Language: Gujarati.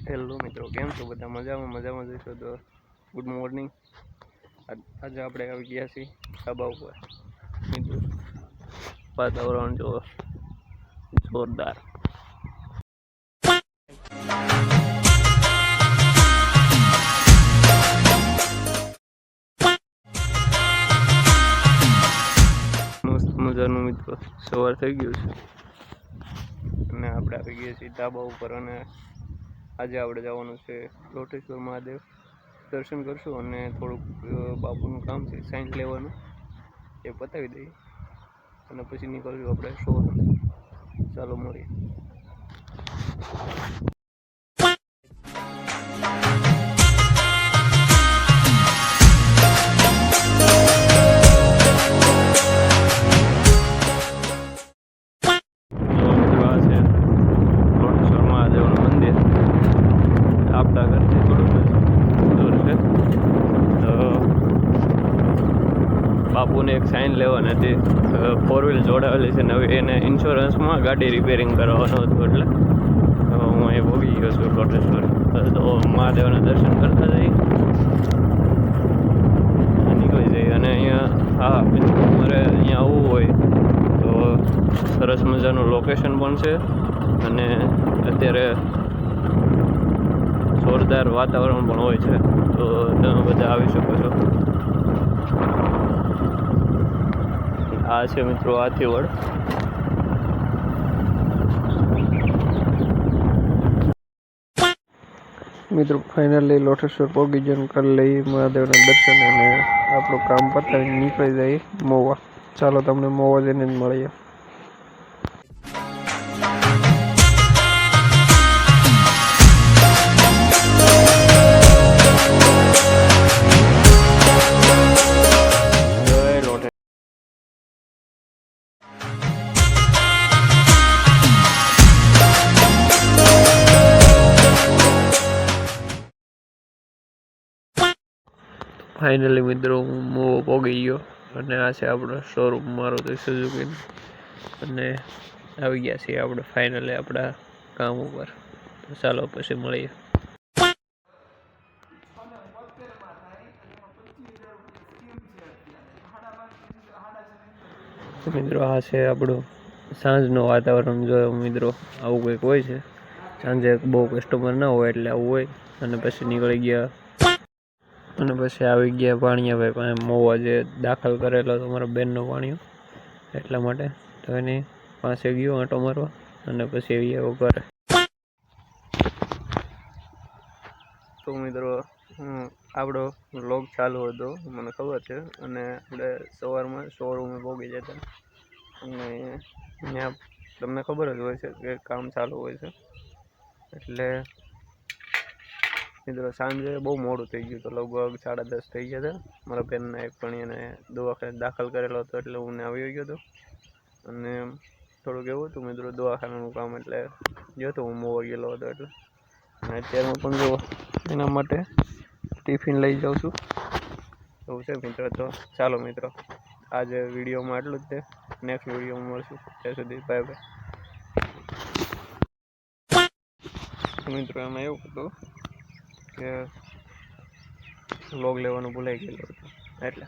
હેલો મિત્રો, કેમ છો બધા? મજામાં જઈશું તો ગુડ મોર્નિંગ. આજે આપણે આવી ગયા છીએ ધાબા ઉપર. મિત્રો વાતાવરણ જો જોરદાર. મસ્ત મજાનું મિત્રો સવાર થઈ ગયું છે અને આપણે આવી ગયા છીએ ધાબા ઉપર. અને આજે આપણે જવાનું છે લોટેશ્વર મહાદેવ. દર્શન કરશું અને થોડુંક બાપુનું કામ છે સાઇન લેવાનું, એ પતાવી દઈએ અને પછી નીકળશું આપણે શોરૂમ. ચાલો મળીએ. આપણા ઘરથી થોડું દૂર છે તો બાપુને એક સાઇન લેવાની હતી. 4 વ્હીલ જોડાવેલી છે નવી, એને ઇન્સ્યોરન્સમાં ગાડી રિપેરિંગ કરવાનું હતું, એટલે હું અહીં ભોગી ગયો છું લોટેશ્વર. તો મહાદેવના દર્શન કરતા જઈએ, નીકળી જઈએ. અને અહીંયા મારે અહીંયા આવવું હોય તો સરસ મજાનું લોકેશન પણ છે અને અત્યારે જોરદાર વાતાવરણ પણ હોય છે, તો તમે બધા આવી શકો છો. આ છે મિત્રો હાથીવડ. મિત્રો ફાઇનલી લોટેશ્વર પહોંચી જઈને કરી લઈએ મહાદેવના દર્શન અને આપણું કામ પતાવીને નીકળી જઈએ મોવા. ચાલો તમને મોવા જઈને જ મળીએ. ફાઇનલી મિત્રો હું મોવો પહોંચી ગયો અને આ છે આપણો શોરૂમ મારુતિ સુઝુકી. અને આવી ગયા છીએ આપણે ફાઇનલી આપણા કામ ઉપર. તો ચાલો પછી મળીએ. મિત્રો આ છે આપણું સાંજનું વાતાવરણ. જોયો મિત્રો, આવું કંઈક હોય છે સાંજે. બહુ કસ્ટમર ના હોય એટલે આવું હોય. અને પછી નીકળી ગયા અને પછી આવી ગયા ભાણિયાભાઈ પાસે મોવા, જે દાખલ કરેલો હતો મારા બેનનો ભાણિયો, એટલા માટે. તો એની પાસે ગયો આંટો મારવા અને પછી એવી એવો ઘરે. તો મિત્રો આપણો વ્લોગ ચાલુ હતો, મને ખબર છે. અને આપણે સવારમાં શોરૂમે પહોંચી જતા અને ત્યાં તમને ખબર જ હોય છે કે કામ ચાલુ હોય છે. એટલે મિત્રો સાંજે બહુ મોડું થઈ ગયું, તો લગભગ 10:30 થઈ ગયા હતા. મારા બેનના એક ભાણીયાને દવાખાને દાખલ કરેલો હતો, એટલે હું આવી ગયો હતો. અને થોડુંક એવું હતું મિત્રો દવાખાનાનું કામ, એટલે ગયો હતો હું મોવા ગયેલો હતો. એટલે અને અત્યારમાં પણ જો એના માટે ટિફિન લઈ જાઉં છું, એવું છે મિત્રો. તો ચાલો મિત્રો, આજે વિડીયોમાં આટલું જ છે. નેક્સ્ટ વિડીયોમાં મળશું, ત્યાં સુધી બાય બાય. મિત્રો એમાં એવું હતું કે વ્લોગ લેવાનું ભૂલાઈ ગયેલું હતું એટલે